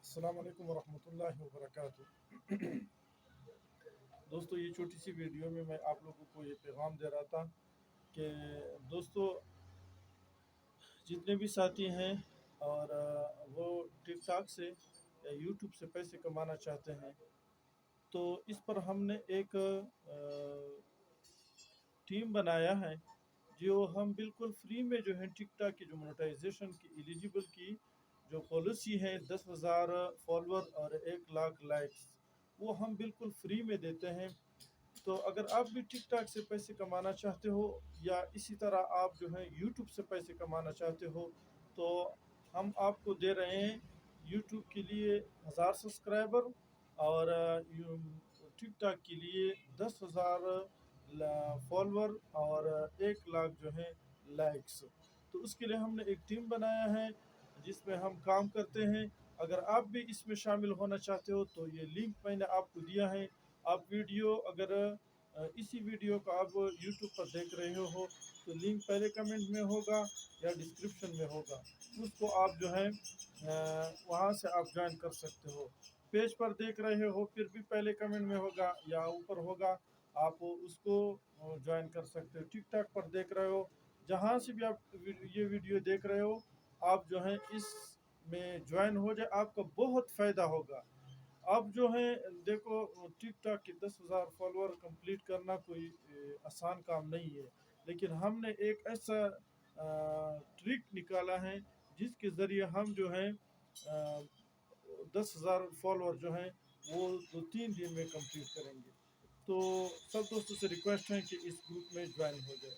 السلام علیکم ورحمۃ اللہ وبرکاتہ۔ دوستو، یہ چھوٹی سی ویڈیو میں آپ لوگوں کو یہ پیغام دے رہا تھا کہ دوستو، جتنے بھی ساتھی ہیں اور وہ ٹک ٹاک سے یا یوٹیوب سے پیسے کمانا چاہتے ہیں، تو اس پر ہم نے ایک ٹیم بنایا ہے جو ہم بالکل فری میں جو ہے ٹک ٹاک کی جو مونیٹائزیشن کی ایلیجیبل کی جو پالیسی ہے 10,000 فالور اور 1,00,000 لائکس، وہ ہم بالکل فری میں دیتے ہیں۔ تو اگر آپ بھی ٹک ٹاک سے پیسے کمانا چاہتے ہو یا اسی طرح آپ جو ہے یوٹیوب سے پیسے کمانا چاہتے ہو، تو ہم آپ کو دے رہے ہیں یوٹیوب کے لیے 1,000 سبسکرائبر اور ٹک ٹاک کے لیے 10,000 فالور اور 1,00,000 جو ہے لائکس۔ تو اس کے لیے ہم نے ایک ٹیم بنایا ہے جس میں ہم کام کرتے ہیں۔ اگر آپ بھی اس میں شامل ہونا چاہتے ہو تو یہ لنک میں نے آپ کو دیا ہے۔ آپ ویڈیو اگر اسی ویڈیو کو آپ یوٹیوب پر دیکھ رہے ہو تو لنک پہلے کمنٹ میں ہوگا یا ڈسکرپشن میں ہوگا، اس کو آپ جو ہے وہاں سے آپ جوائن کر سکتے ہو۔ پیج پر دیکھ رہے ہو پھر بھی پہلے کمنٹ میں ہوگا یا اوپر ہوگا، آپ اس کو جوائن کر سکتے ہو۔ ٹک ٹاک پر دیکھ رہے ہو، جہاں سے بھی آپ یہ ویڈیو دیکھ رہے ہو، آپ جو ہیں اس میں جوائن ہو جائے، آپ کا بہت فائدہ ہوگا۔ اب جو ہے دیکھو، ٹک ٹاک کے 10,000 فالور کمپلیٹ کرنا کوئی آسان کام نہیں ہے، لیکن ہم نے ایک ایسا ٹرک نکالا ہے جس کے ذریعے ہم جو ہے 10,000 فالور جو ہیں وہ 2-3 دن میں کمپلیٹ کریں گے۔ تو سب دوستوں سے ریکویسٹ ہے کہ اس گروپ میں جوائن ہو جائے۔